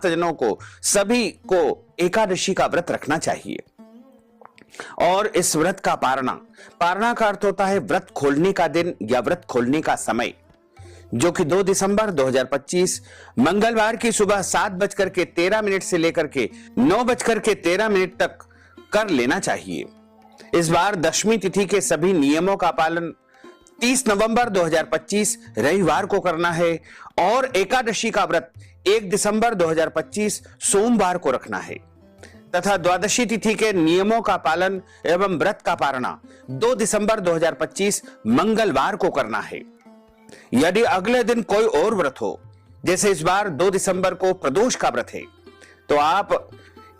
जनों को सभी को एकादशी का व्रत रखना चाहिए। और इस व्रत का पारणा पारणा का अर्थ होता है व्रत खोलने का दिन या व्रत खोलने का समय, जो कि 2 दिसंबर 2025 मंगलवार की सुबह 7:13 से लेकर के 9:13 तक कर लेना चाहिए। इस बार दशमी तिथि के सभी नियमों का पालन 30 नवंबर 2025 रविवार को करना है और एकादशी का व्रत 1 दिसंबर 2025 सोमवार को रखना है तथा द्वादशी तिथि के नियमों का पालन एवं व्रत का पारणा 2 दिसंबर 2025 मंगलवार को करना है। यदि अगले दिन कोई और व्रत हो, जैसे इस बार 2 दिसंबर को प्रदोष का व्रत है, तो आप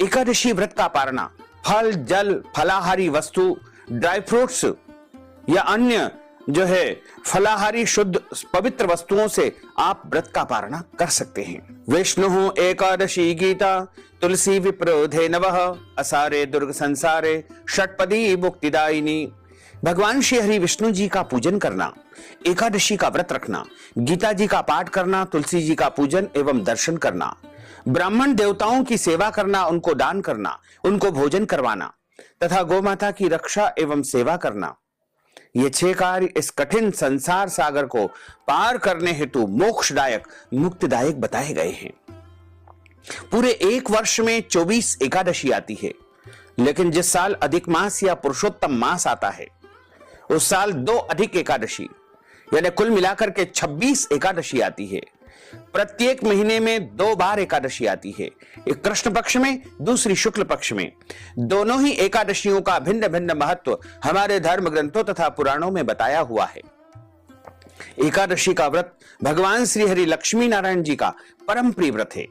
एकादशी व्रत का पारणा फल, जल, फलाहारी वस्तु, ड्राई फ्रूट्स या अन्य जो है फलाहारी शुद्ध पवित्र वस्तुओं से आप व्रत का पारणा कर सकते हैं। विष्णु एकादशी गीता तुलसी विप्रोधे नवः असारे दुर्ग संसारे षटपदी मुक्तिदायिनी। भगवान श्री हरि विष्णु जी का पूजन करना, एकादशी का व्रत रखना, गीता जी का पाठ करना, तुलसी जी का पूजन एवं दर्शन करना, ब्राह्मण देवताओं की सेवा करना, उनको दान करना, उनको भोजन करवाना तथा गौमाता की रक्षा एवं सेवा करना, ये 6 कार्य इस कठिन संसार सागर को पार करने हेतु मोक्षदायक मुक्तिदायक बताए गए हैं। पूरे एक वर्ष में 24 एकादशी आती है, लेकिन जिस साल अधिक मास या पुरुषोत्तम मास आता है उस साल 2 अधिक एकादशी यानी कुल मिलाकर के 26 एकादशी आती है। प्रत्येक महीने में 2 बार एकादशी आती है, एक कृष्ण पक्ष में, दूसरी शुक्ल पक्ष में। दोनों ही एकादशियों का भिन्न भिन्न महत्व हमारे धर्म ग्रंथों तथा पुराणों में बताया हुआ है। एकादशी का व्रत भगवान श्री हरि लक्ष्मी नारायण जी का परम प्रिय व्रत है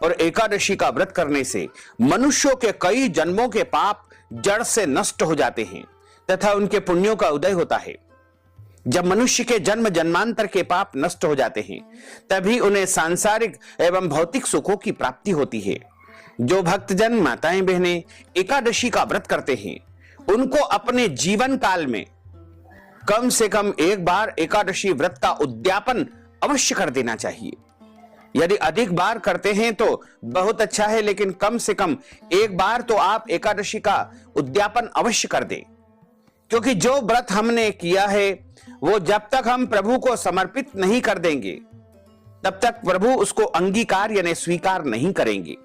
और एकादशी का व्रत करने से मनुष्यों के कई जन्मों के पाप जड़ से नष्ट हो जाते हैं तथा उनके पुण्यों का उदय होता है। जब मनुष्य के जन्म जन्मांतर के पाप नष्ट हो जाते हैं, तभी उन्हें सांसारिक एवं भौतिक सुखों की प्राप्ति होती है। जो भक्तजन माताएं बहनें एकादशी का व्रत करते हैं, उनको अपने जीवन काल में कम से कम एक बार एकादशी व्रत का उद्यापन अवश्य कर देना चाहिए। यदि अधिक बार करते हैं तो बहुत अच्छा है, लेकिन कम से कम एक बार तो आप एकादशी का उद्यापन अवश्य कर दें, क्योंकि जो व्रत हमने किया है वो जब तक हम प्रभु को समर्पित नहीं कर देंगे तब तक प्रभु उसको अंगीकार यानी स्वीकार नहीं करेंगे।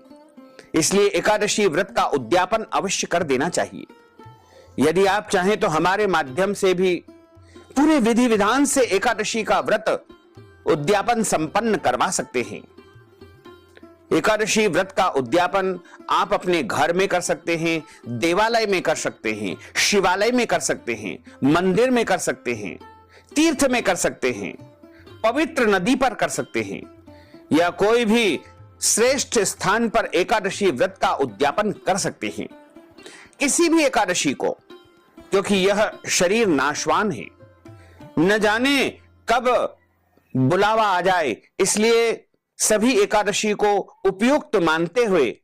इसलिए एकादशी व्रत का उद्यापन अवश्य कर देना चाहिए। यदि आप चाहें तो हमारे माध्यम से भी पूरे विधि विधान से एकादशी का व्रत उद्यापन संपन्न करवा सकते हैं। एकादशी व्रत का उद्यापन आप अपने घर में कर सकते हैं, देवालय में कर सकते हैं, शिवालय में कर सकते हैं, मंदिर में कर सकते हैं, तीर्थ में कर सकते हैं, पवित्र नदी पर कर सकते हैं या कोई भी श्रेष्ठ स्थान पर एकादशी व्रत का उद्यापन कर सकते हैं। किसी भी एकादशी को, क्योंकि यह शरीर नाशवान है, न जाने कब बुलावा आ जाए, इसलिए सभी एकादशी को उपयुक्त मानते हुए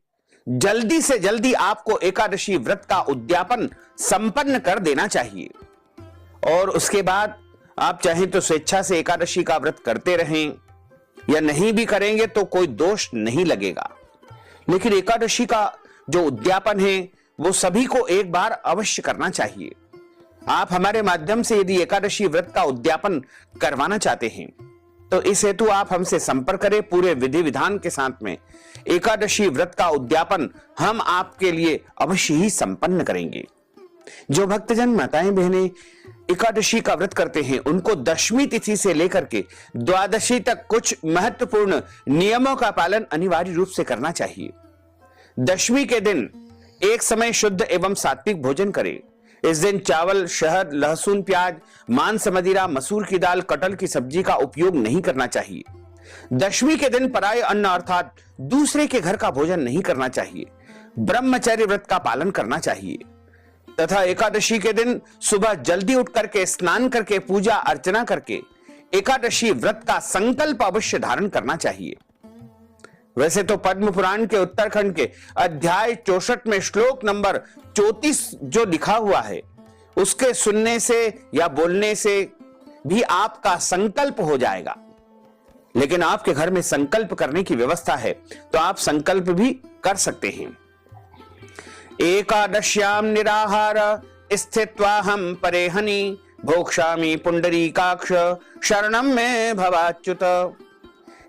जल्दी से जल्दी आपको एकादशी व्रत का उद्यापन संपन्न कर देना चाहिए। और उसके बाद आप चाहें तो स्वेच्छा से एकादशी का व्रत करते रहें या नहीं भी करेंगे तो कोई दोष नहीं लगेगा, लेकिन एकादशी का जो उद्यापन है वो सभी को एक बार अवश्य करना चाहिए। आप हमारे माध्यम से यदि एकादशी व्रत का उद्यापन करवाना चाहते हैं तो इस हेतु आप हमसे संपर्क करें। पूरे विधि विधान के साथ में एकादशी व्रत का उद्यापन हम आपके लिए अवश्य ही संपन्न करेंगे। जो भक्तजन माताएं बहनें एकादशी का व्रत करते हैं, उनको दशमी तिथि से लेकर के द्वादशी तक कुछ महत्वपूर्ण नियमों का पालन अनिवार्य रूप से करना चाहिए। दशमी के दिन एक समय शुद्ध एवं सात्विक भोजन करें। इस दिन चावल, शहद, लहसुन, प्याज, मांस, मदिरा, मसूर की दाल, कटहल की सब्जी का उपयोग नहीं करना चाहिए। दशमी के दिन पराये अन्न अर्थात दूसरे के घर का भोजन नहीं करना चाहिए। ब्रह्मचर्य व्रत का पालन करना चाहिए तथा एकादशी के दिन सुबह जल्दी उठ करके स्नान करके पूजा अर्चना करके एकादशी व्रत का संकल्प अवश्य धारण करना चाहिए। वैसे तो पद्म पुराण के उत्तरखंड के अध्याय 64 में श्लोक नंबर 34 जो लिखा हुआ है, उसके सुनने से या बोलने से भी आपका संकल्प हो जाएगा लेकिन आपके घर में संकल्प करने की व्यवस्था है तो आप संकल्प भी कर सकते हैं। एकादश्याम निराहार स्थित्वाहं परेहनि भोक्ष्यामि पुंडरीकाक्ष शरणम में भवाच्युत।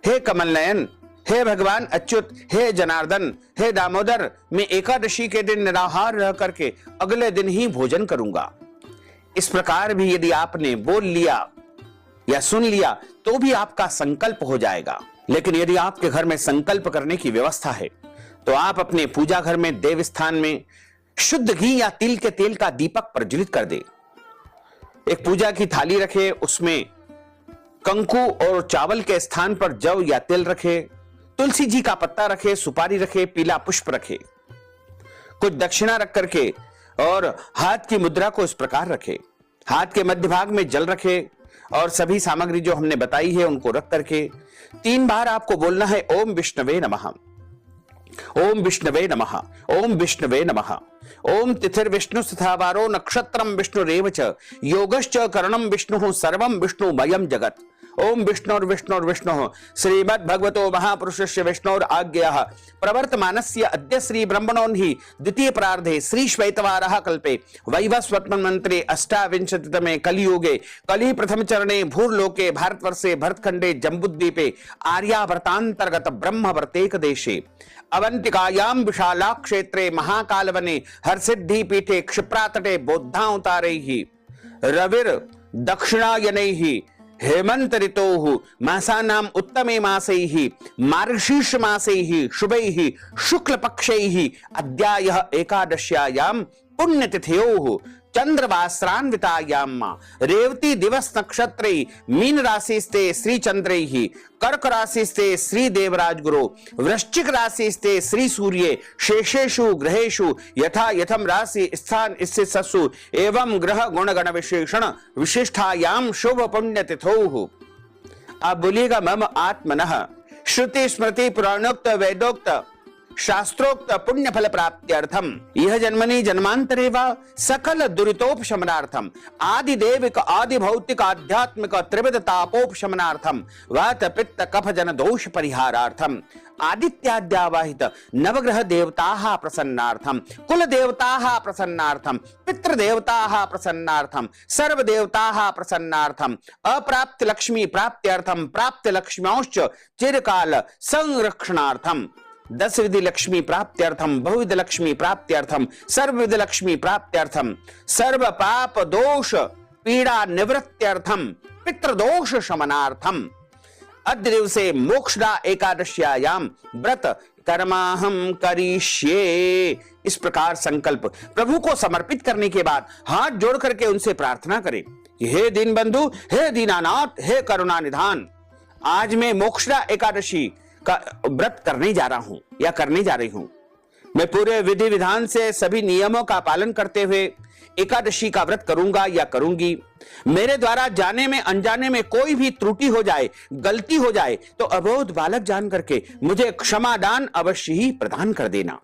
हे कमल नयन, हे भगवान अच्युत, हे जनार्दन, हे दामोदर, मैं एकादशी के दिन निराहार रह करके अगले दिन ही भोजन करूंगा। इस प्रकार भी यदि आपने बोल लिया या सुन लिया तो भी आपका संकल्प हो जाएगा। लेकिन यदि आपके घर में संकल्प करने की व्यवस्था है तो आप अपने पूजा घर में देव स्थान में शुद्ध घी या तिल के तेल का दीपक प्रज्वलित कर दे। एक पूजा की थाली रखे, उसमें कंकु और चावल के स्थान पर जव या तिल रखे, तुलसी जी का पत्ता रखे, सुपारी रखे, पीला पुष्प रखे, कुछ दक्षिणा रख करके और हाथ की मुद्रा को इस प्रकार रखे, हाथ के मध्य भाग में जल रखे और सभी सामग्री जो हमने बताई है उनको रख करके 3 बार आपको बोलना है ओम विष्णवे नमः, ओम विष्णवे नमः, ओम विष्णवे नमः। ओम तिथिर विष्णु स्थावारो नक्षत्रम विष्णुरेव च योगश्च करणम विष्णु सर्वम विष्णुमयम जगत। ओम विष्णुर्विष्णुर्विष्णु श्रीमद् भगवतो महापुरुषस्य विष्णोर आज्ञाः प्रवर्तमानस्य अद्य श्री ब्रह्मणोन्हि द्वितीय प्रार्धे श्री श्वेतवारः कल्पे वैवस्वत्मन् मंत्रे अष्टाविंशतितमे कलियुगे कलि प्रथम चरणे भूर्लोके भारतवर्षे भरतखंडे जम्बुद्वीपे आर्यावर्तांतर्गत ब्रह्मवर्तेक देशे अवंतिकायां विशाला क्षेत्रे महाकालवने हरसिद्धि पीठे क्षिप्रातटे बौद्धावतारैः रविर दक्षिणायनैः हेमंत ऋतोः मासानां उत्तमे मासैः मार्गशीर्ष मासैः शुभैः शुक्ल पक्षैः अद्यायः एकादश्यायां पुण्यतिथयोः चंद्रवास्रान्वितायां रेवती दिवस नक्षत्रे मीन राशिस्ते श्री चंद्रैः कर्क राशिस्ते श्री देवराज गुरु वृश्चिक राशिस्ते श्री सूर्ये शेषेषु ग्रहेषु यथा यथम राशि स्थान स्थितसु एवं ग्रह गुण गण विशेषण विशिष्टायां शुभ पुण्य तिथौः। आप बोलिएगा मम आत्मनः श्रुति स्मृति पुराणोक्त वेदोक्त शास्त्रोक्त पुण्य फल प्राप्त्यर्थम यह जन्मनि जन्मांतरे वा सकल दुरितोपशमनार्थम आदि देविक आदि भौतिक आध्यात्मिक त्रिविध तापोपशमनार्थम वात पित्त कफ जन दोष परिहारार्थम आदित्याद्यावाहित नवग्रह देवताः प्रसन्नार्थम कुल देवताः प्रसन्नार्थम पितृ देवताः प्रसन्नार्थम सर्व देवताः प्रसन्नार्थम अप्राप्त लक्ष्मी प्राप्त्यर्थम प्राप्त लक्ष्म्योश्च चिरकाल संरक्षणार्थम 10 विधि लक्ष्मी प्राप्त्यर्थम बहुविध लक्ष्मी प्राप्त्यर्थम सर्वविध लक्ष्मी प्राप्त्यर्थम सर्व पाप दोष पीड़ा निवृत्त्यर्थम पितृदोष शमनार्थम अद्य दिवसे मोक्षदा एकादश्यायाम व्रत कर्माहम करिष्ये। इस प्रकार संकल्प प्रभु को समर्पित करने के बाद हाथ जोड़ करके उनसे प्रार्थना करें, हे दीन बंधु, हे दीनानाथ, हे करुणा निधान, आज मैं मोक्षदा एकादशी का व्रत करने जा रहा हूं या करने जा रही हूं। मैं पूरे विधि विधान से सभी नियमों का पालन करते हुए एकादशी का व्रत करूंगा या करूंगी। मेरे द्वारा जाने में अनजाने में कोई भी त्रुटि हो जाए, गलती हो जाए तो अबोध बालक जान करके मुझे क्षमादान अवश्य ही प्रदान कर देना।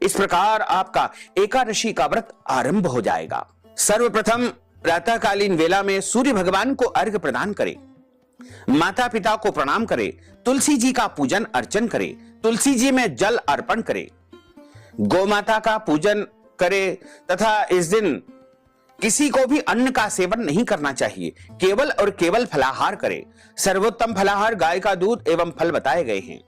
इस प्रकार आपका एकादशी का व्रत आरंभ हो जाएगा। सर्वप्रथम प्रातःकालीन वेला में सूर्य भगवान को अर्घ्य प्रदान करें, माता पिता को प्रणाम करें, तुलसी जी का पूजन अर्चन करें, तुलसी जी में जल अर्पण करें, गौ माता का पूजन करें तथा इस दिन किसी को भी अन्न का सेवन नहीं करना चाहिए, केवल और केवल फलाहार करें। सर्वोत्तम फलाहार गाय का दूध एवं फल बताए गए हैं।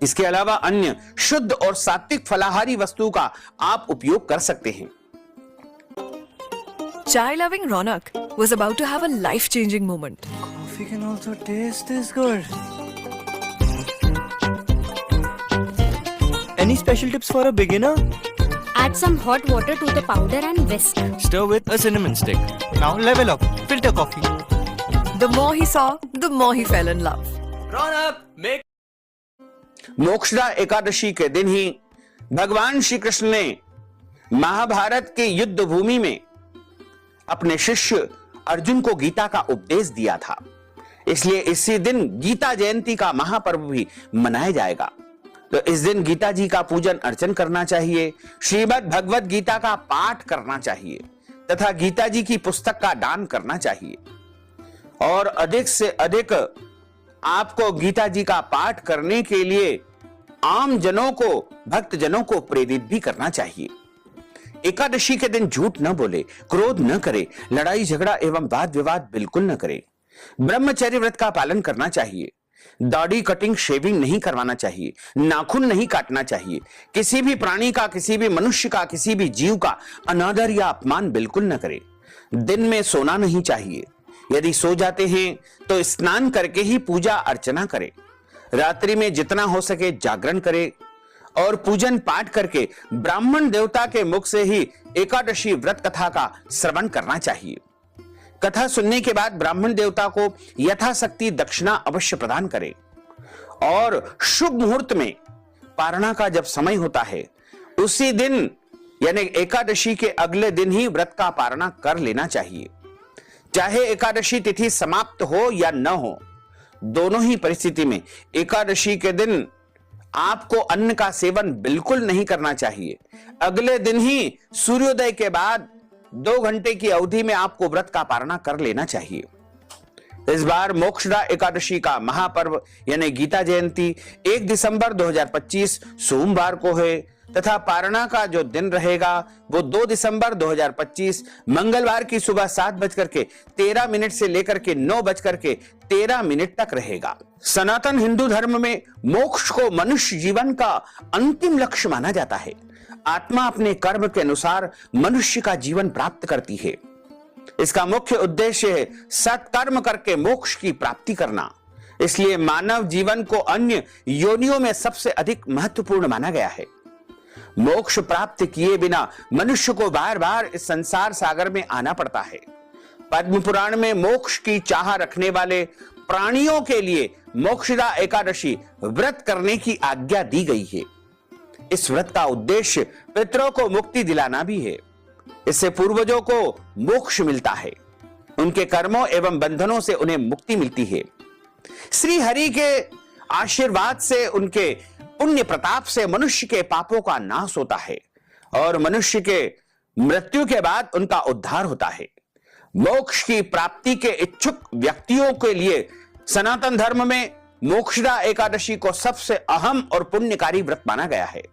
इसके अलावा अन्य शुद्ध और सात्विक फलाहारी वस्तु का आप उपयोग कर सकते हैं। Chai loving Ronak was about to have a life-changing moment. Coffee can also taste this good. Any special tips for a beginner? Add some hot water to the powder and whisk. Stir with a cinnamon stick. Now level up. Filter coffee. The more he saw, the more he fell in love. Ronak, make Mokshada Ekadashi के दिन ही भगवान श्री कृष्ण ने महाभारत के युद्ध भूमि में अपने शिष्य अर्जुन को गीता का उपदेश दिया था। इसलिए इसी दिन गीता जयंती का महापर्व भी मनाया जाएगा। तो इस दिन गीता जी का पूजन अर्चन करना चाहिए, श्रीमद् भगवत गीता का पाठ करना चाहिए तथा गीता जी की पुस्तक का दान करना चाहिए और अधिक से अधिक आपको गीता जी का पाठ करने के लिए आम जनों को, भक्त जनों को प्रेरित भी करना चाहिए। एकादशी के दिन झूठ न बोले, क्रोध न करे, लड़ाई झगड़ा एवं वाद विवाद बिल्कुल न करे। ब्रह्मचर्य व्रत का पालन करना चाहिए। दाढ़ी कटिंग शेविंग नहीं करवाना चाहिए, नाखून नहीं काटना चाहिए। किसी भी प्राणी का, किसी भी मनुष्य का, किसी भी जीव का अनादर या अपमान बिल्कुल न करे। दिन में सोना नहीं चाहिए। यदि सो जाते हैं तो स्नान करके ही पूजा अर्चना करें। रात्रि में जितना हो सके जागरण करें और पूजन पाठ करके ब्राह्मण देवता के मुख से ही एकादशी व्रत कथा का श्रवण करना चाहिए। कथा सुनने के बाद ब्राह्मण देवता को यथाशक्ति दक्षिणा अवश्य प्रदान करें और शुभ मुहूर्त में पारणा का जब समय होता है उसी दिन यानी एकादशी के अगले दिन ही व्रत का पारणा कर लेना चाहिए। चाहे एकादशी तिथि समाप्त हो या न हो, दोनों ही परिस्थिति में एकादशी के दिन आपको अन्न का सेवन बिल्कुल नहीं करना चाहिए। अगले दिन ही सूर्योदय के बाद 2 घंटे की अवधि में आपको व्रत का पारणा कर लेना चाहिए। इस बार मोक्षदा एकादशी का महापर्व यानी गीता जयंती 1 दिसंबर 2025 सोमवार को है तथा पारणा का जो दिन रहेगा वो 2 दिसंबर 2025 मंगलवार की सुबह 7:13 से लेकर के 9:13 तक रहेगा। सनातन हिंदू धर्म में मोक्ष को मनुष्य जीवन का अंतिम लक्ष्य माना जाता है। आत्मा अपने कर्म के अनुसार मनुष्य का जीवन प्राप्त करती है। इसका मुख्य उद्देश्य है सत्कर्म करके मोक्ष की प्राप्ति करना। इसलिए मानव जीवन को अन्य योनियों में सबसे अधिक महत्वपूर्ण माना गया है। मोक्ष प्राप्त किए बिना मनुष्य को बार बार इस संसार सागर में आना पड़ता है। पद्म पुराण में मोक्ष की चाह रखने वाले प्राणियों के लिए मोक्षदा एकादशी व्रत करने की आज्ञा दी गई है। इस व्रत का उद्देश्य पितरों को मुक्ति दिलाना भी है। इससे पूर्वजों को मोक्ष मिलता है, उनके कर्मों एवं बंधनों से उन्हें मुक्ति मिलती है। श्री हरि के आशीर्वाद से, उनके पुण्य प्रताप से मनुष्य के पापों का नाश होता है और मनुष्य के मृत्यु के बाद उनका उद्धार होता है। मोक्ष की प्राप्ति के इच्छुक व्यक्तियों के लिए सनातन धर्म में मोक्षदा एकादशी को सबसे अहम और पुण्यकारी व्रत माना गया है।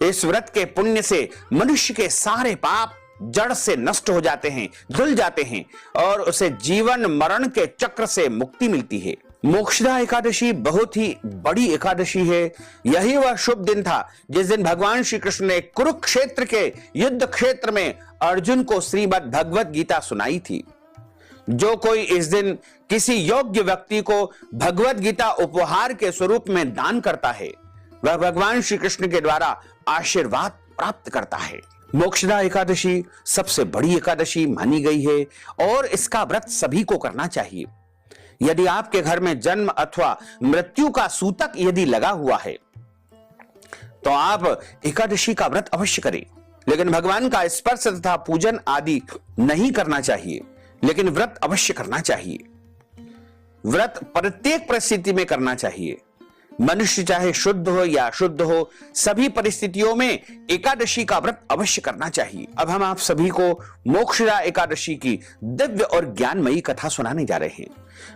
इस व्रत के पुण्य से मनुष्य के सारे पाप जड़ से नष्ट हो जाते हैं, धुल जाते हैं और उसे जीवन मरण के चक्र से मुक्ति मिलती है। मोक्षदा एकादशी बहुत ही बड़ी एकादशी है। यही वह शुभ दिन था जिस दिन भगवान श्री कृष्ण ने कुरुक्षेत्र के युद्ध क्षेत्र में अर्जुन को श्रीमद् भगवत गीता सुनाई थी। जो कोई इस दिन किसी योग्य व्यक्ति को भगवत गीता उपहार के स्वरूप में दान करता है वह भगवान श्री कृष्ण के द्वारा आशीर्वाद प्राप्त करता है। मोक्षदा एकादशी सबसे बड़ी एकादशी मानी गई है और इसका व्रत सभी को करना चाहिए। यदि आपके घर में जन्म अथवा मृत्यु का सूतक यदि लगा हुआ है तो आप एकादशी का व्रत अवश्य करें, लेकिन भगवान का स्पर्श तथा पूजन आदि नहीं करना चाहिए, लेकिन व्रत अवश्य करना चाहिए। व्रत प्रत्येक परिस्थिति में करना चाहिए। मनुष्य चाहे शुद्ध हो या अशुद्ध हो, सभी परिस्थितियों में एकादशी का व्रत अवश्य करना चाहिए। अब हम आप सभी को मोक्षदा एकादशी की दिव्य और ज्ञानमयी कथा सुनाने जा रहे हैं।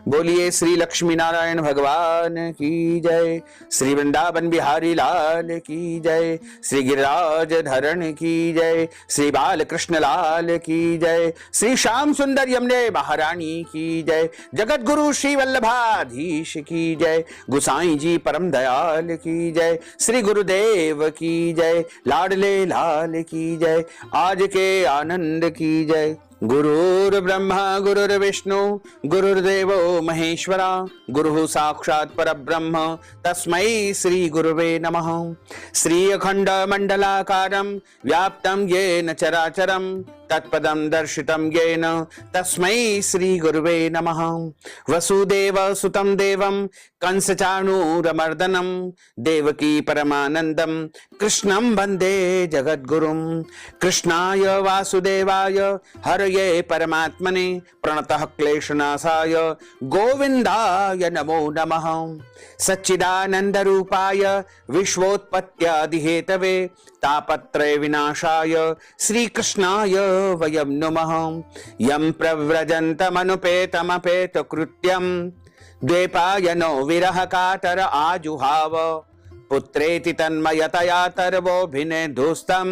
बोलिए श्री लक्ष्मी नारायण भगवान की जय, श्री वृंदावन बिहारी लाल की जय, श्री गिरिराज धरण की जय, श्री बाल कृष्ण लाल की जय, श्री श्याम सुंदर यमुने महारानी की जय, जगत गुरु श्री वल्लभाधीश की जय, गुसाई जी परम दयाल की जय, श्री गुरुदेव की जय, लाडले लाल की जय, आज के आनंद की जय। गुरुर् ब्रह्मा गुरुर्विष्णु गुरुर्देवो महेश्वरा, गुरुः साक्षात् परब्रह्म तस्मै श्री गुरुवे नमः। श्री अखंड मंडलाकारं व्याप्तं येन चराचरं तत्पदं दर्शितं येन तस्मै श्री गुरुवे नमः। वसुदेव सुतं देवं कंसचाणूरमर्दनं देवकी परमानंदं कृष्णं वंदे जगद्गुरुं। कृष्णाय वासुदेवाय हरये परमात्मने प्रणतः क्लेशनाशाय गोविंदाय नमो नमः। सच्चिदानंद रूपाय विश्वोत्पत्त्यादि हेतवे तापत्रय विनाशाय श्री कृष्णाय वयं नमः। यं प्रव्रजन्तमनुपेतमपेत कृत्यं द्वैपायनो विरह कातर आजुहाव पुत्रेति तन्मयतया तर्वोऽभिनेदुस्तं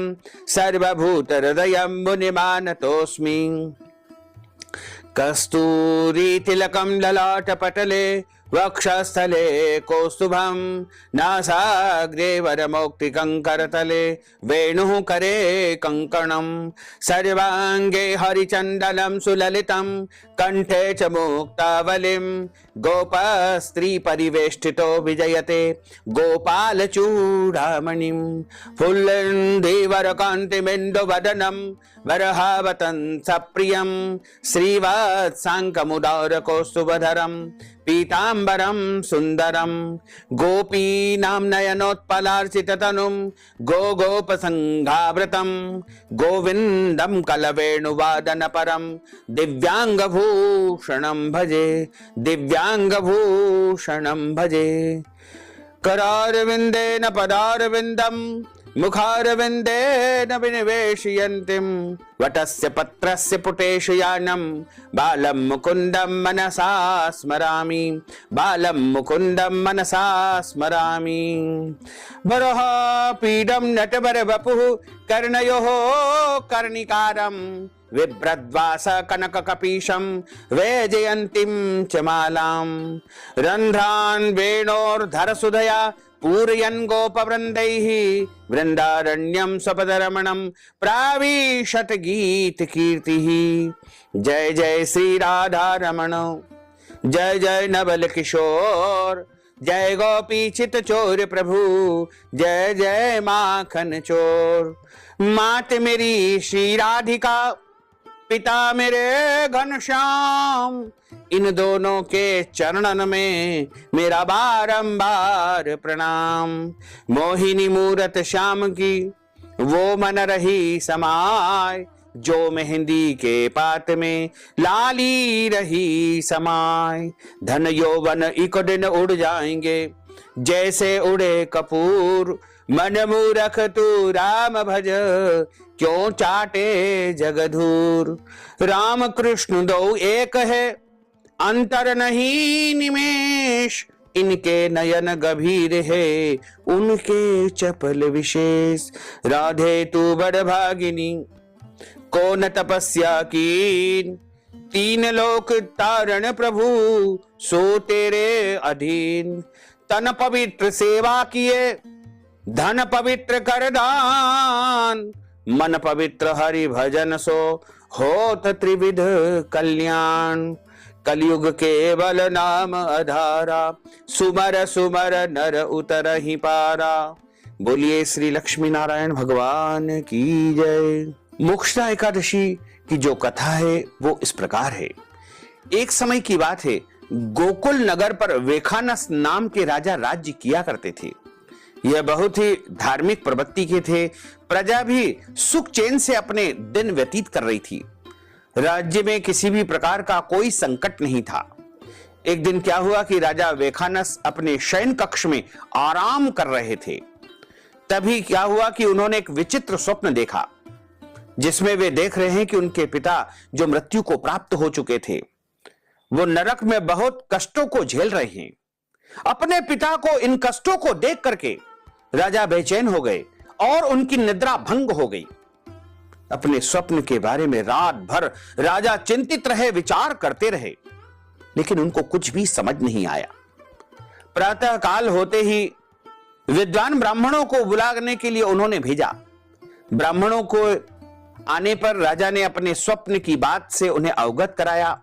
सर्वभूत हृदयं मुनिमानतोऽस्मि। कस्तूरी तिलकं ललाटपटले वक्षस्थले कौस्तुभं नासाग्रे वरमौक्तिकं करतले वेणुः करे कंकणं सर्वांगे हरिचंदनं सुललितं कंठे च मुक्तावलिं गोपस्त्री परिवेष्टितो विजयते गोपाल चूड़ामणिं फुल्लन्धीवरकान्तिमिन्दुवदनं वरहावतं सप्रियं श्रीवत्साङ्कमुदार कौस्तुभधरं पीतांबरं सुंदरं गोपीनां नयनोत्पलार्चिततनुं गोपसंघावृतं गोविंदं कलवेणुवादनपरं दिव्यांगभूषणं भजे दिव्यांगभूषणं भजे। करारविंदेन पदारविंदं मुखारविंदेन विनिवेशयन्तीं वटस्य पत्रस्य पुटेषु यानं बालं मुकुन्दं मनसा स्मरामि बालं मुकुन्दं मनसा स्मरामि। वरहापीडं नटवरवपुः कर्णयोः कर्णिकारं बिभ्रद्वास कनककपीशं वैजयन्तीं च मालां रन्ध्रान् वेणोर्धरसुधया पूरयन् गोपवृन्दैः वृन्दारण्यं स्वपदरमणं प्राविशत गीतकीर्तिः। जय जय श्री राधा रमण जय जय नवल किशोर जय गोपी चित चोर प्रभु जय जय माखन चोर। मात मेरी श्री राधिका पिता मेरे घनश्याम इन दोनों के चरणन में मेरा बारंबार प्रणाम। मोहिनी मूरत श्याम की वो मन रही समाय जो मेहंदी के पात में लाली रही समाय। धन यौवन एक दिन उड़ जाएंगे जैसे उड़े कपूर मन मूरख तू राम भज क्यों चाटे जगधूर। राम कृष्ण दो एक है अंतर नहीं निमेष इनके नयन गभीर है उनके चपल विशेष। राधे तू बड़ भागिनी को न तपस्या कीन तीन लोक तारण प्रभु सो तेरे अधीन। तन पवित्र सेवा किए धन पवित्र कर दान मन पवित्र हरि भजन सो होत त्रिविध कल्याण। कलयुग केवल नाम आधारा सुमर सुमर नर उतर ही पारा। बोलिए श्री लक्ष्मी नारायण भगवान की जय। मोक्षदा एकादशी की जो कथा है वो इस प्रकार है। एक समय की बात है, गोकुल नगर पर वेखानस नाम के राजा राज्य किया करते थे। यह बहुत ही धार्मिक प्रवृत्ति के थे। प्रजा भी सुख चैन से अपने दिन व्यतीत कर रही थी। राज्य में किसी भी प्रकार का कोई संकट नहीं था। एक दिन क्या हुआ कि राजा वेखानस अपने शयन कक्ष में आराम कर रहे थे। तभी क्या हुआ कि उन्होंने एक विचित्र स्वप्न देखा जिसमें वे देख रहे हैं कि उनके पिता जो मृत्यु को प्राप्त हो चुके थे वो नरक में बहुत कष्टों को झेल रहे हैं। अपने पिता को इन कष्टों को देख करके राजा बेचैन हो गए और उनकी निद्रा भंग हो गई। अपने स्वप्न के बारे में रात भर राजा चिंतित रहे, विचार करते रहे, लेकिन उनको कुछ भी समझ नहीं आया। प्रातः काल होते ही विद्वान ब्राह्मणों को बुलाने के लिए उन्होंने भेजा। ब्राह्मणों को आने पर राजा ने अपने स्वप्न की बात से उन्हें अवगत कराया।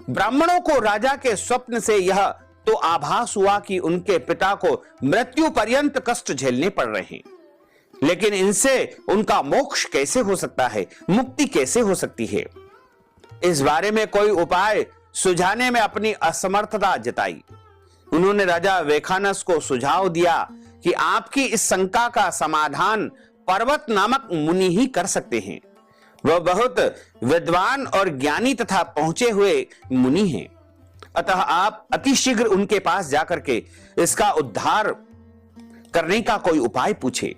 ब्राह्मणों को राजा के स्वप्न से यह तो आभास हुआ कि उनके पिता को मृत्यु पर्यंत कष्ट झेलने पड़ रहे हैं, लेकिन इनसे उनका मोक्ष कैसे हो सकता है, मुक्ति कैसे हो सकती है। इस बारे में कोई उपाय सुझाने में अपनी असमर्थता जताई। उन्होंने राजा वेखानस को सुझाव दिया कि आपकी इस शंका का समाधान पर्वत नामक मुनि ही कर सकते हैं। वह बहुत विद्वान और ज्ञानी तथा पहुंचे हुए मुनि हैं। अतः आप अतिशीघ्र उनके पास जाकर के इसका उद्धार करने का कोई उपाय पूछे।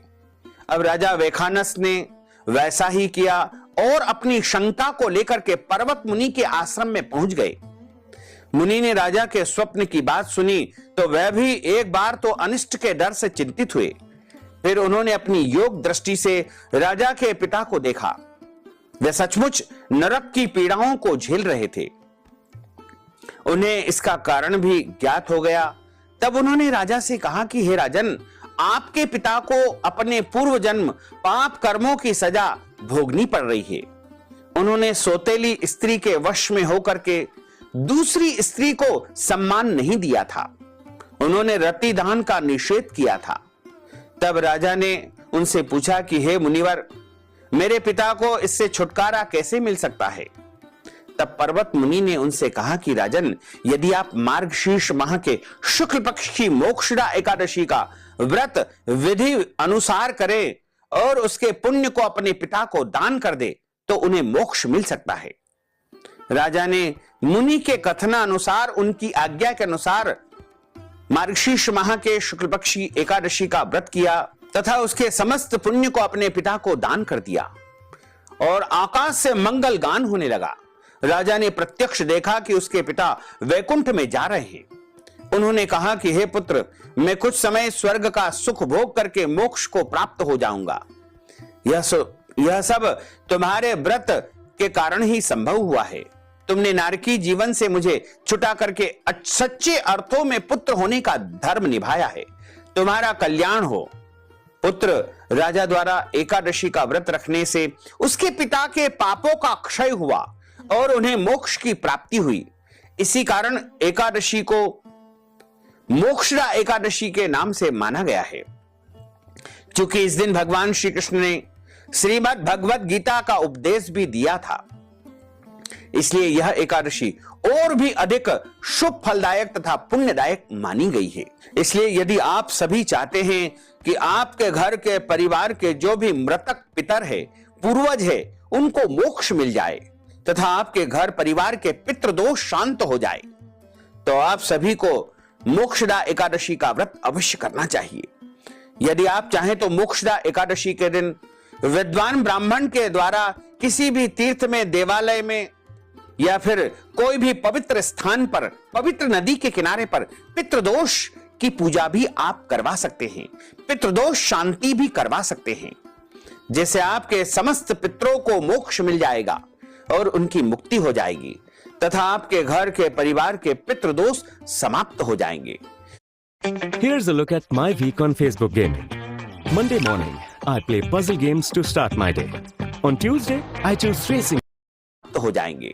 अब राजा वेखानस ने वैसा ही किया और अपनी शंका को लेकर के पर्वत मुनि के आश्रम में पहुंच गए। मुनि ने राजा के स्वप्न की बात सुनी तो वह भी एक बार तो अनिष्ट के डर से चिंतित हुए। फिर उन्होंने अपनी योग दृष्टि से राजा के पिता को देखा। वे सचमुच नरक की पीड़ाओं को झेल रहे थे। उन्हें इसका कारण भी ज्ञात हो गया। तब उन्होंने राजा से कहा कि हे राजन, आपके पिता को अपने पूर्व जन्म पाप कर्मों की सजा भोगनी पड़ रही है। उन्होंने सौतेली स्त्री के वश में होकर के दूसरी स्त्री को सम्मान नहीं दिया था। उन्होंने रतिदान का निषेध किया था। तब राजा ने उनसे पूछा कि हे मुनिवर, मेरे पिता को इससे छुटकारा कैसे मिल सकता है? तब पर्वत मुनि ने उनसे कहा कि राजन, यदि आप मार्गशीर्ष माह के शुक्ल पक्ष की मोक्षदा एकादशी का व्रत विधि अनुसार करें और उसके पुण्य को अपने पिता को दान कर दे तो उन्हें मोक्ष मिल सकता है। राजा ने मुनि के कथनानुसार, उनकी आज्ञा के अनुसार मार्गशीर्ष माह के शुक्ल पक्ष की एकादशी का व्रत किया तथा उसके समस्त पुण्य को अपने पिता को दान कर दिया और आकाश से मंगल गान होने लगा। राजा ने प्रत्यक्ष देखा कि उसके पिता वैकुंठ में जा रहे हैं। उन्होंने कहा कि हे पुत्र, मैं कुछ समय स्वर्ग का सुख भोग करके मोक्ष को प्राप्त हो जाऊंगा। यह सब तुम्हारे व्रत के कारण ही संभव हुआ है। तुमने नारकी जीवन से मुझे छुटा करके सच्चे अर्थों में पुत्र होने का धर्म निभाया है। तुम्हारा कल्याण हो। पुत्र, राजा द्वारा एकादशी का व्रत रखने से उसके पिता के पापों का क्षय हुआ और उन्हें मोक्ष की प्राप्ति हुई। इसी कारण एकादशी को मोक्षदा एकादशी के नाम से माना गया है। क्योंकि इस दिन भगवान श्री कृष्ण ने श्रीमद् भगवत गीता का उपदेश भी दिया था, इसलिए यह एकादशी और भी अधिक शुभ फलदायक तथा पुण्यदायक मानी गई है। इसलिए यदि आप सभी चाहते हैं कि आपके घर के परिवार के जो भी मृतक पितर है, पूर्वज है, उनको मोक्ष मिल जाए तथा आपके घर परिवार के पितृदोष शांत हो जाए, तो आप सभी को मोक्षदा एकादशी का व्रत अवश्य करना चाहिए। यदि आप चाहें तो मोक्षदा एकादशी के दिन विद्वान ब्राह्मण के द्वारा किसी भी तीर्थ में, देवालय में या फिर कोई भी पवित्र स्थान पर, पवित्र नदी के किनारे पर पितृदोष की पूजा भी आप करवा सकते हैं, पितृदोष शांति भी करवा सकते हैं, जिससे आपके समस्त पितरों को मोक्ष मिल जाएगा और उनकी मुक्ति हो जाएगी तथा आपके घर के परिवार के पितृदोष समाप्त हो जाएंगे। Here's a look at my week on Facebook Gaming. Monday morning, I play puzzle games to start my day. On Tuesday, I choose racing. हो जाएंगे।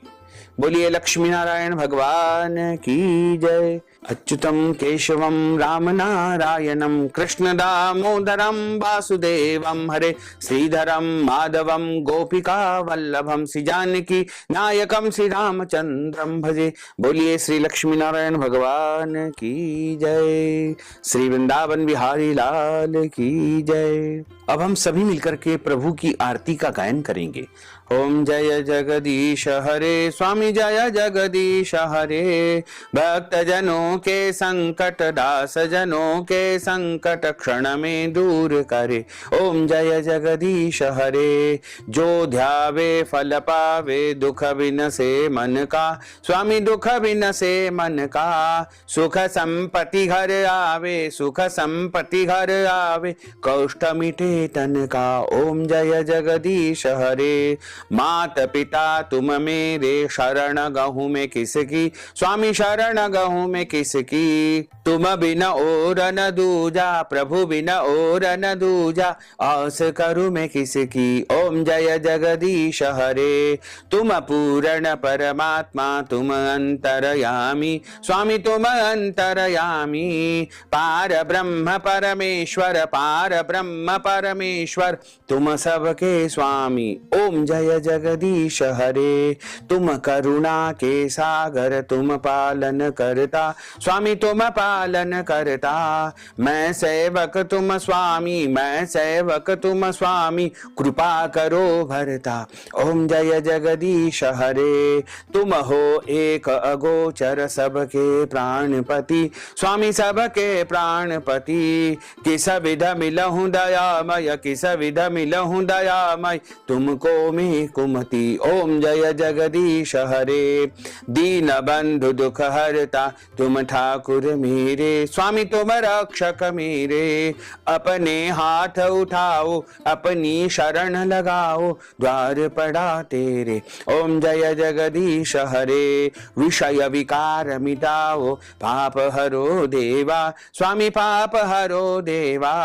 बोलिए लक्ष्मी नारायण भगवान की जय। अच्युतम केशवम राम नारायणम कृष्ण दामोदरम वासुदेवम हरे श्रीधरम माधवम गोपिका वल्लभम श्री जानकी नायकम श्री रामचंद्रम भजे। बोलिए श्री लक्ष्मी नारायण भगवान की जय। श्री वृंदावन बिहारी लाल की जय। अब हम सभी मिलकर के प्रभु की आरती का गायन करेंगे। ओम जय जगदीश हरे, स्वामी जय जगदीश हरे। भक्त जनों के संकट, दास जनों के संकट क्षण में दूर करे। ओम जय जगदीश हरे। जो ध्यावे फल पावे, दुख बिन से मन का, स्वामी दुख बिन से मन का। सुख संपत्ति घर आवे, सुख संपत्ति घर आवे, कष्ट मिटे तन का। ओम जय जगदीश हरे। मात पिता तुम मेरे, शरण गहूं में किसकी, स्वामी शरण गहूं में किसकी। तुम बिन और न दूजा, प्रभु बिन और न दूजा, आस करूं मैं किसकी। ओम जय जगदीश हरे। तुम पूर्ण परमात्मा, तुम अंतरयामी, स्वामी तुम अंतरयामी। पार ब्रह्म परमेश्वर, पार ब्रह्म परमेश्वर, तुम सबके स्वामी। ओम जय जगदीश हरे। तुम करुणा के सागर, तुम पालन करता, स्वामी तुम पालन करता, मैं सेवक तुम स्वामी, मैं सेवक तुम स्वामी, कृपा करो भरता। ओम जय जगदीश हरे, तुम हो एक अगोचर सबके प्राणपति, स्वामी सबके प्राणपति। किस विध मिलहूँ दयामय, किस विध मिलहूँ दयामय, तुमको मैं कुमति। ओम जय जगदीश हरे, दीन बंधु दुख हरता, तुम ठाकुर मेरे, स्वामी तुम रक्षक मेरे। अपने हाथ उठाओ, अपनी शरण लगाओ, द्वार पड़ा तेरे। ओम जय जगदीश हरे, विषय विकार मिटाओ, पाप हरो देवा, स्वामी पाप हरो देवा।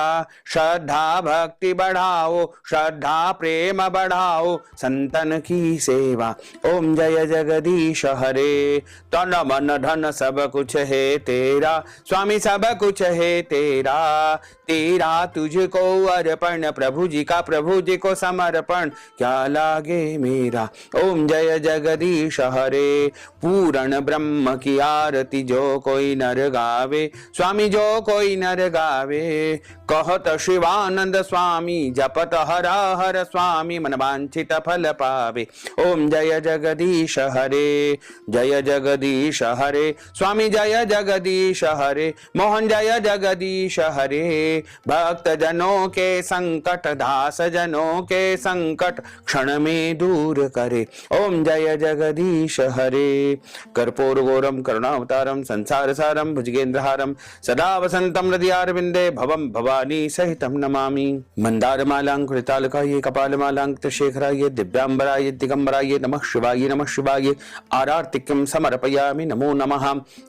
श्रद्धा भक्ति बढ़ाओ, श्रद्धा प्रेम बढ़ाओ, संतन की सेवा। ओम जय जगदीश हरे, तन मन धन सब कुछ है तेरा, स्वामी सब कुछ है तेरा। तेरा तुझको अर्पण, प्रभु जी का प्रभु जी को समर्पण, क्या लागे मेरा। ओम जय जगदीश हरे, पूर्ण ब्रह्म की आरती जो कोई नर गावे, स्वामी जो कोई नर गावे। कहत शिवानंद स्वामी, जपत हरा हर स्वामी, मन वांछित फल पावे। ओम जय जगदीश हरे, जय जगदीश हरे, स्वामी जय जगदीश हरे, मोहन जय जगदीश हरे। भक्त जनों के संकट, दास जनों के संकट, क्षण में दूर करे। ओम जय जगदीश हरे, कर्पूर गौरम करुणावतारम, संसार सारम भुजगेंद्रहारम, सदा वसंतम हृदयारविंदे भवम भवानी सहितम नमामि। मंदार मालांकुरितालकाय, कपाल मालांकितशेखराय, दिव्यांबराय दिगंबराय, नमः शिवाय नमः शिवाय। आरार्तिक्यं समर्पयामि, नमो नमः।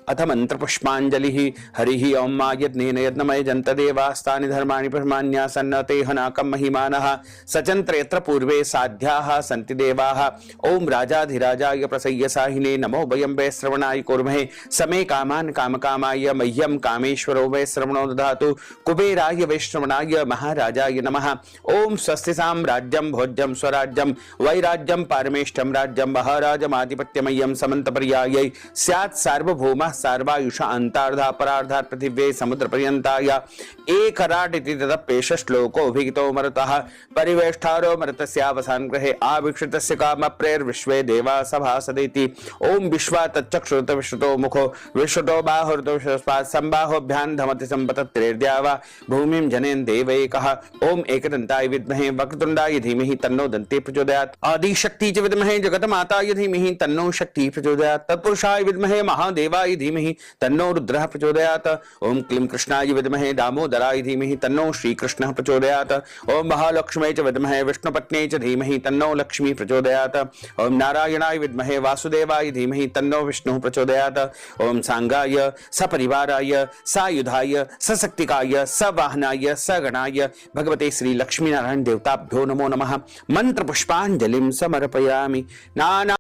अथ मंत्र पुष्पांजलि। हरि ओम यज्ञेन यज्ञमय जंत देवास्तानि धर्माणि परमान्यासन्नते हनाकं महिमानः, सचन्त्र यत्र पूर्वे साध्याः सन्ति देवाः। ओम राजाधिराजाय प्रसय्यसाहिने, नमो वयं वै श्रवणाय कुर्महे, समे कामान् कामकामाय, मह्यं कामेश्वरो वै श्रवणो ददातु। कुबेराय वैश्रवणाय महाराजाय नमः। ओम स्वस्ति साम्राज्यं भोज्यं स्वराज्यं वैराज्यं पारमेष्ठं राज्यं महाराजमाधिपत्यमय्यं समन्तपर्यायै स्यात् सार्वभौमः सर्वायुषा अन्तार्धा परार्धात् पृथिव्यै समुद्रपर्यन्ताय एकराट इति तदप्येष श्लोको भिगितो मरुतः परिवेष्टारो मरुतस्यावसान ग्रहे आविक्षितस्य कामप्रेर्विश्वे देवा सभासदेति। ओम विश्वा तच्चक्षुरुत विश्रुतो मुखो विश्रुतो बाहुरुतो विश्वस्पात् संबाहोभ्यां धमति संपतत्रेर्द्यावा भूमिं जनयन् देवैकः। ओम एकदन्ताय विद्महे वक्रतुण्डाय धीमहि तन्नो दन्ती प्रचोदयात्। आदिशक्ति च विद्महे जगन्माताय धीमहि तन्नो शक्ति प्रचोदयात्। तत्पुरुषाय विद्महे महादेवाय धीमहि तन्नो रुद्रः प्रचोदयात्। ओम क्लीं कृष्णाय विद्महे दामोदराय धीमहि तन्नो श्रीकृष्णः प्रचोदयात्। ओम महालक्ष्म्यै च विद्महे विष्णुपत्न्यै च धीमहि तन्नो लक्ष्मी प्रचोदयात्। ओम नारायणाय विद्महे वासुदेवाय धीमहि तन्नो विष्णुः प्रचोदयात्। ओम सांगाय सपरिवाराय सायुधाय सशक्तिकाय सवाहनाय सगणाय भगवते श्री लक्ष्मी नारायण देवताभ्यो नमो नमः। मंत्र पुष्पांजलिं समर्पयामि। नाना